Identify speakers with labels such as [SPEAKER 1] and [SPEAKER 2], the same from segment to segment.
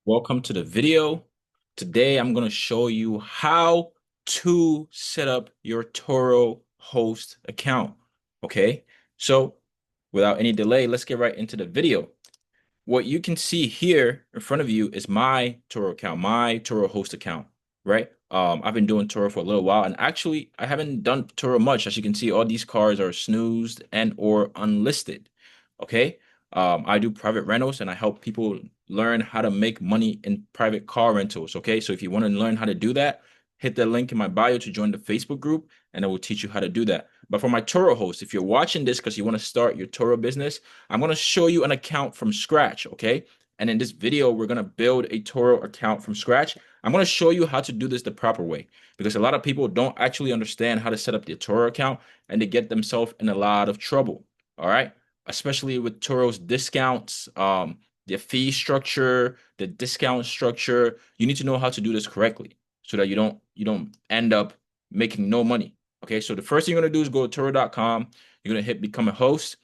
[SPEAKER 1] Welcome to the video. Today I'm going to show you how to set up your Turo host account. Okay, so without any delay, let's get right into the video. What you can see here in front of you is my Turo account, my Turo host account, right? I've been doing Turo for a little while, and actually I haven't done Turo much. As you can see, all these cars are snoozed and or unlisted. Okay. I do private rentals and I help people learn how to make money in private car rentals. Okay. So if you want to learn how to do that, hit the link in my bio to join the Facebook group and I will teach you how to do that. But for my Turo host, if you're watching this because you want to start your Turo business, I'm going to show you an account from scratch. Okay. And in this video, we're going to build a Turo account from scratch. I'm going to show you how to do this the proper way because a lot of people don't actually understand how to set up their Turo account and they get themselves in a lot of trouble. All right. Especially with Turo's discounts, the fee structure, the discount structure. You need to know how to do this correctly so that you don't end up making no money. Okay, so the first thing you're gonna do is go to Turo.com. You're gonna hit become a host.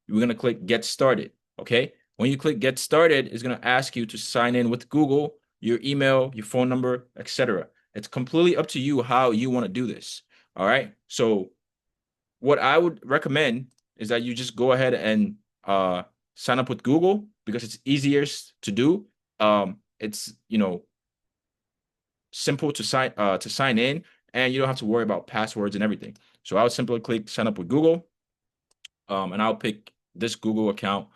[SPEAKER 1] You're gonna click get started. Okay, when you click get started, it's gonna ask you to sign in with Google, your email, your phone number, etc. It's completely up to you how you want to do this. All right, so what I would recommend is that you just go ahead and sign up with Google because it's easiest to do. It's simple to sign in, and you don't have to worry about passwords and everything. So I would simply click sign up with Google, and I'll pick this Google account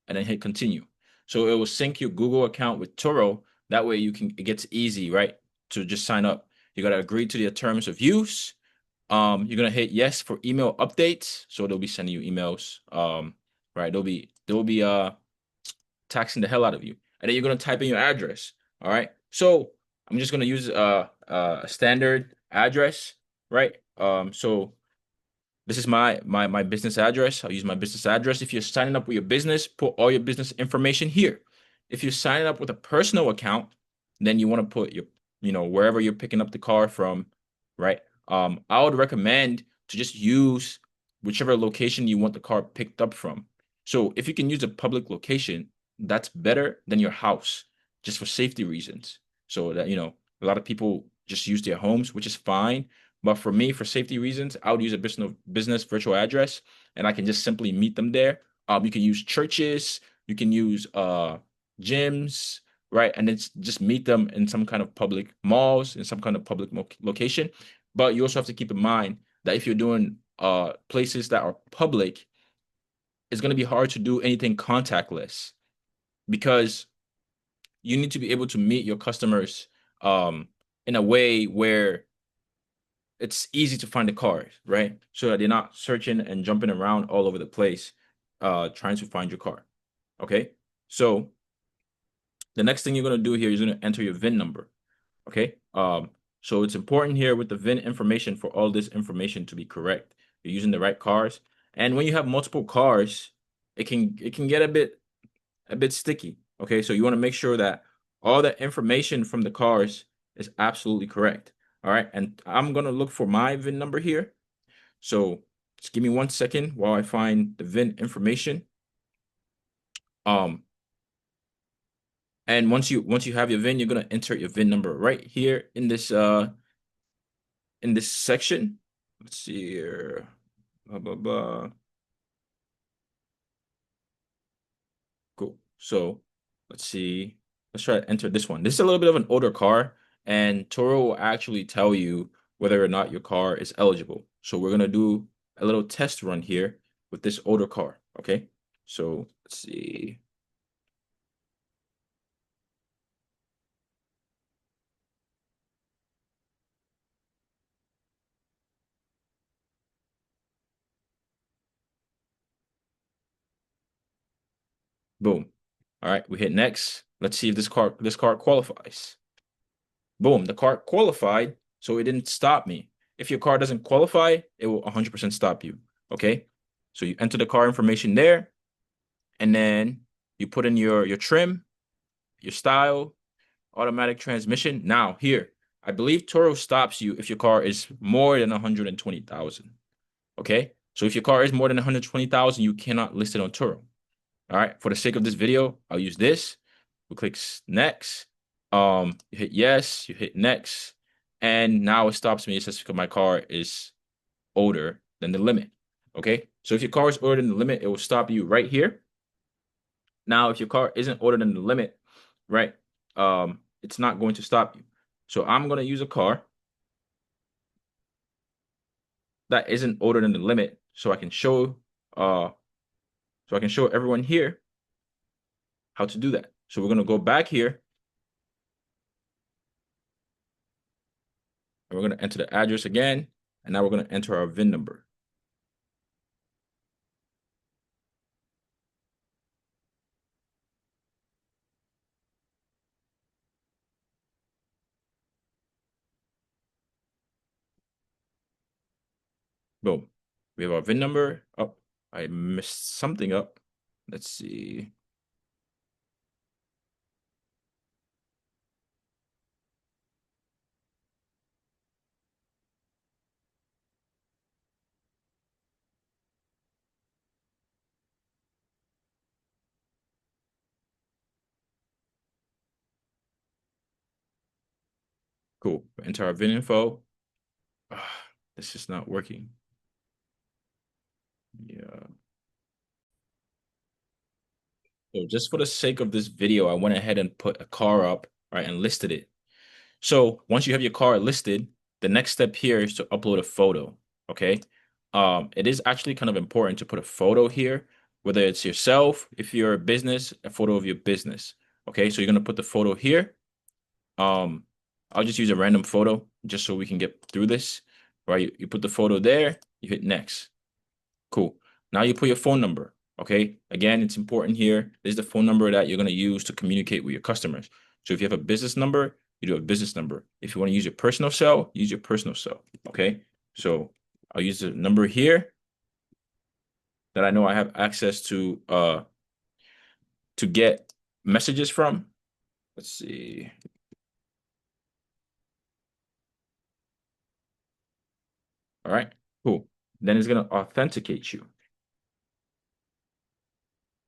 [SPEAKER 1] and then hit continue. So it will sync your Google account with Turo. That way it gets easy, right? To just sign up. You gotta agree to the terms of use. You're gonna hit yes for email updates. So they'll be sending you emails. Right. They'll be taxing the hell out of you. And then you're gonna type in your address. All right. So I'm just gonna use a standard address, right? So this is my business address. I'll use my business address. If you're signing up with your business, put all your business information here. If you're signing up with a personal account, then you want to put wherever you're picking up the car from, right? I would recommend to just use whichever location you want the car picked up from. So if you can use a public location, that's better than your house, just for safety reasons. So that, a lot of people just use their homes, which is fine. But for me, for safety reasons, I would use a business virtual address, and I can just simply meet them there. You can use churches, you can use gyms, right? And it's just meet them in some kind of public malls, in some kind of public location. But you also have to keep in mind that if you're doing places that are public, it's going to be hard to do anything contactless because you need to be able to meet your customers in a way where it's easy to find the cars, right? So that they're not searching and jumping around all over the place, trying to find your car. Okay. So the next thing you're gonna do here is gonna enter your VIN number. Okay. So it's important here with the VIN information for all this information to be correct. You're using the right cars. And when you have multiple cars, it can get a bit sticky. Okay. So you want to make sure that all the information from the cars is absolutely correct. All right. And I'm gonna look for my VIN number here. So just give me 1 second while I find the VIN information. Um, and once you have your VIN, you're gonna enter your VIN number right here in this section. Let's see here. Blah, blah, blah. Cool. So let's see. Let's try to enter this one. This is a little bit of an older car, and Turo will actually tell you whether or not your car is eligible. So we're gonna do a little test run here with this older car. Okay. So let's see. Boom. All right, we hit next. Let's see if this car qualifies. Boom, the car qualified, so it didn't stop me. If your car doesn't qualify, it will 100% stop you. Okay? So you enter the car information there, and then you put in your trim, your style, automatic transmission. Now, here, I believe Turo stops you if your car is more than 120,000. Okay? So if your car is more than 120,000, you cannot list it on Turo. All right, for the sake of this video, I'll use this. We click next. You hit yes, you hit next, and now it stops me. It says because my car is older than the limit. Okay, so if your car is older than the limit, it will stop you right here. Now, if your car isn't older than the limit, right, it's not going to stop you. So I'm going to use a car that isn't older than the limit, so uh I can show everyone here how to do that. So we're going to go back here and we're going to enter the address again, and now we're going to enter our VIN number. Boom. We have our VIN number. Oh, I messed something up. Let's see. Cool. Enter our VIN info. This is not working. Yeah. So just for the sake of this video, I went ahead and put a car up, right, and listed it. So once you have your car listed, the next step here is to upload a photo. Okay. It is actually kind of important to put a photo here, whether it's yourself, if you're a business, a photo of your business. Okay, so you're gonna put the photo here. I'll just use a random photo just so we can get through this. Right, you put the photo there, you hit next. Cool. Now you put your phone number. Okay. Again, it's important here. This is the phone number that you're going to use to communicate with your customers. So if you have a business number, you do a business number. If you want to use your personal cell, use your personal cell. Okay. So I'll use the number here that I know I have access to get messages from. Let's see. All right. Cool. Then it's going to authenticate you.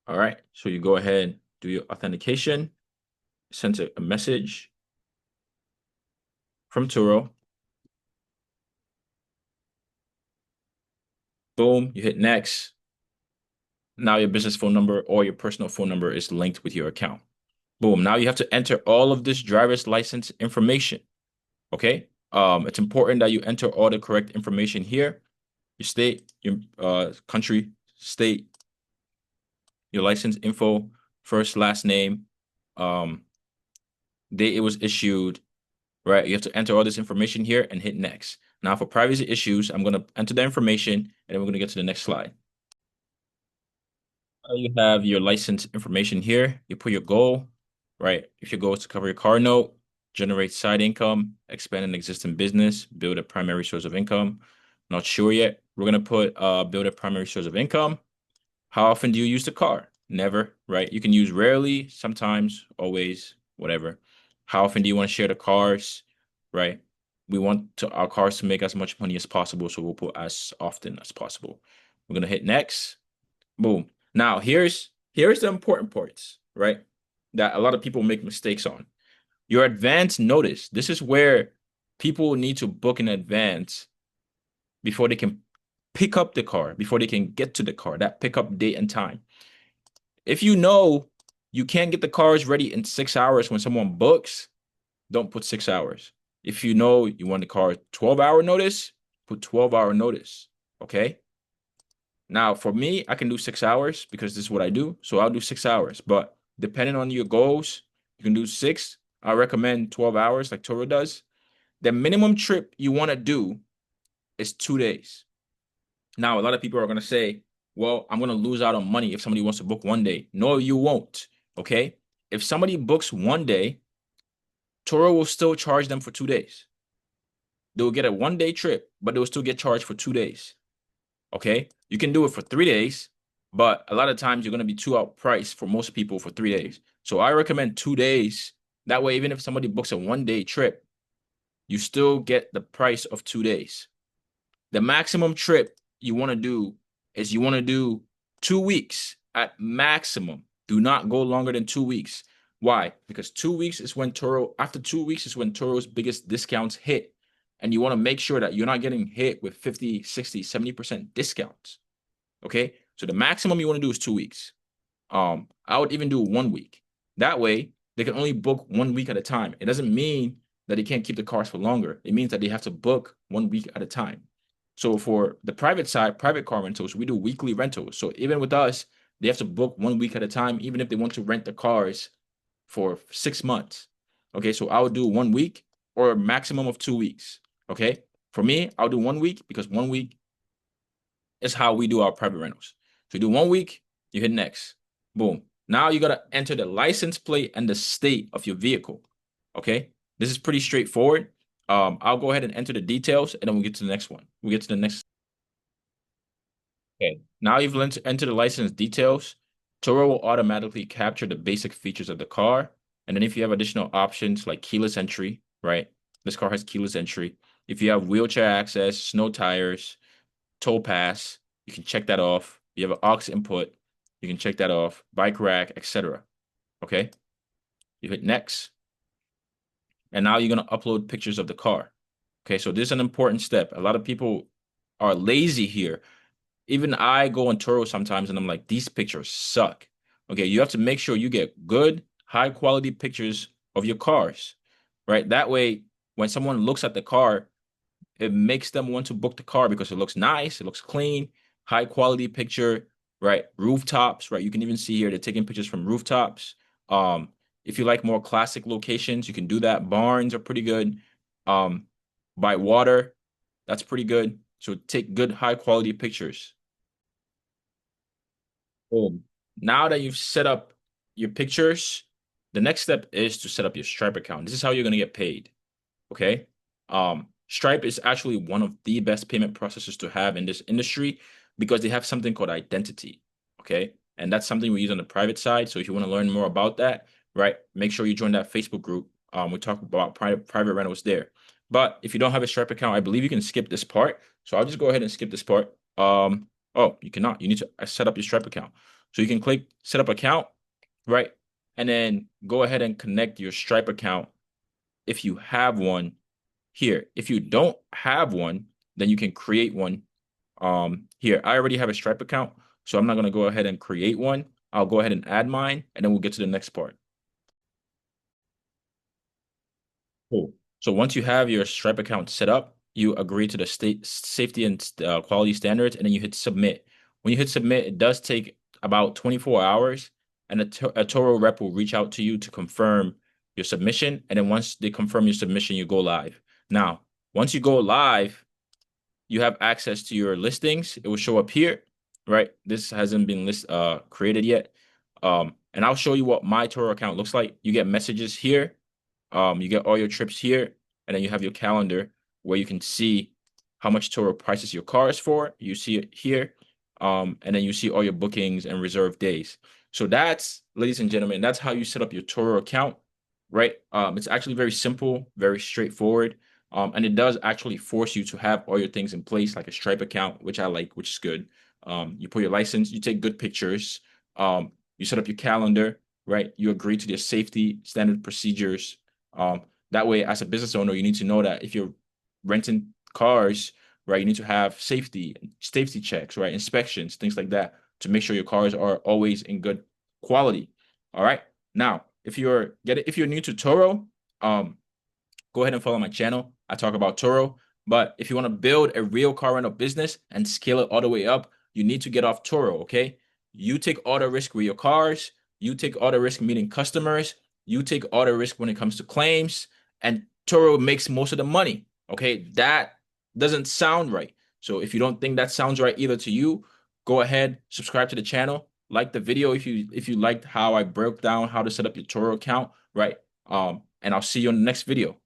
[SPEAKER 1] All right. So you go ahead, do your authentication, send a message from Turo. Boom, you hit next. Now your business phone number or your personal phone number is linked with your account. Boom. Now you have to enter all of this driver's license information. Okay. It's important that you enter all the correct information here. Your state, your country, state, your license info, first, last name, date it was issued, right? You have to enter all this information here and hit next. Now for privacy issues, I'm going to enter the information and then we're going to get to the next slide. You have your license information here. You put your goal, right? If your goal is to cover your car note, generate side income, expand an existing business, build a primary source of income. Not sure yet. We're going to put build a primary source of income. How often do you use the car? Never, right? You can use rarely, sometimes, always, whatever. How often do you want to share the cars, right? We want our cars to make as much money as possible, so we'll put as often as possible. We're going to hit next. Boom. Now, here's the important parts, right? That a lot of people make mistakes on. Your advance notice. This is where people need to book in advance before they can pick up the car, before they can get to the car, that pickup date and time. If you know you can't get the cars ready in 6 hours when someone books, don't put 6 hours. If you know you want the car 12-hour notice, put 12-hour notice, okay? Now, for me, I can do 6 hours because this is what I do. So I'll do 6 hours. But depending on your goals, you can do 6. I recommend 12 hours like Turo does. The minimum trip you want to do is 2 days. Now, a lot of people are going to say, well, I'm going to lose out on money if somebody wants to book 1 day. No, you won't. Okay. If somebody books 1 day, Turo will still charge them for 2 days. They will get a 1-day trip, but they will still get charged for 2 days. Okay. You can do it for 3 days, but a lot of times you're going to be too outpriced for most people for 3 days. So I recommend 2 days. That way, even if somebody books a 1-day trip, you still get the price of 2 days. The maximum trip you want to do is you want to do 2 weeks at maximum. Do not go longer than 2 weeks. Why? Because 2 weeks is when after 2 weeks is when Turo's biggest discounts hit. And you want to make sure that you're not getting hit with 50, 60, 70% discounts. Okay. So the maximum you want to do is 2 weeks. I would even do 1 week. That way, they can only book 1 week at a time. It doesn't mean that they can't keep the cars for longer. It means that they have to book 1 week at a time. So for the private side, private car rentals, we do weekly rentals. So even with us, they have to book 1 week at a time, even if they want to rent the cars for 6 months. Okay, so I would do 1 week or a maximum of 2 weeks. Okay, for me, I'll do 1 week because 1 week is how we do our private rentals. So you do 1 week, you hit next. Boom. Now you got to enter the license plate and the state of your vehicle. Okay, this is pretty straightforward. I'll go ahead and enter the details and then we'll get to the next one. We'll get to the next. Okay, now you've entered the license details. Turo will automatically capture the basic features of the car. And then if you have additional options like keyless entry, right? This car has keyless entry. If you have wheelchair access, snow tires, toll pass, you can check that off. You have an aux input, you can check that off. Bike rack, etc. Okay? You hit next. And now you're going to upload pictures of the car. Okay, so this is an important step. A lot of people are lazy here. Even I go on Turo sometimes and I'm like, these pictures suck. Okay, you have to make sure you get good, high quality pictures of your cars, right? That way, when someone looks at the car, it makes them want to book the car because it looks nice, it looks clean, high quality picture, right? Rooftops, right? You can even see here they're taking pictures from rooftops. If you like more classic locations, you can do that. Barns are pretty good. By water, that's pretty good. So take good, high quality pictures. Boom. Now that you've set up your pictures, the next step is to set up your Stripe account. This is how you're going to get paid. Okay. Stripe is actually one of the best payment processors to have in this industry because they have something called identity. Okay. And that's something we use on the private side. So if you want to learn more about that, right, make sure you join that Facebook group. We talk about private rentals there. But if you don't have a Stripe account, I believe you can skip this part. So I'll just go ahead and skip this part. Oh, you cannot. You need to set up your Stripe account. So you can click set up account, right? And then go ahead and connect your Stripe account if you have one here. If you don't have one, then you can create one here. I already have a Stripe account, so I'm not going to go ahead and create one. I'll go ahead and add mine, and then we'll get to the next part. Cool. So once you have your Stripe account set up, you agree to the safety and quality standards, and then you hit submit. When you hit submit, it does take about 24 hours, and a Turo rep will reach out to you to confirm your submission. And then once they confirm your submission, you go live. Now, once you go live, you have access to your listings. It will show up here, right? This hasn't been created yet. And I'll show you what my Turo account looks like. You get messages here. You get all your trips here, and then you have your calendar where you can see how much Turo prices your cars for. You see it here. And then you see all your bookings and reserved days. So that's, ladies and gentlemen, that's how you set up your Turo account, right? It's actually very simple, very straightforward. And it does actually force you to have all your things in place, like a Stripe account, which I like, which is good. You put your license, you take good pictures, you set up your calendar, right? You agree to their safety standard procedures. That way, as a business owner, you need to know that if you're renting cars, right, you need to have safety checks, right, inspections, things like that, to make sure your cars are always in good quality. All right. Now, if you're new to Turo, go ahead and follow my channel. I talk about Turo. But if you want to build a real car rental business and scale it all the way up, you need to get off Turo. Okay. You take all the risk with your cars. You take all the risk meeting customers. You take all the risk when it comes to claims, and Turo makes most of the money. Okay, that doesn't sound right. So if you don't think that sounds right either to you, go ahead, subscribe to the channel, like the video if you liked how I broke down how to set up your Turo account, right? And I'll see you in the next video.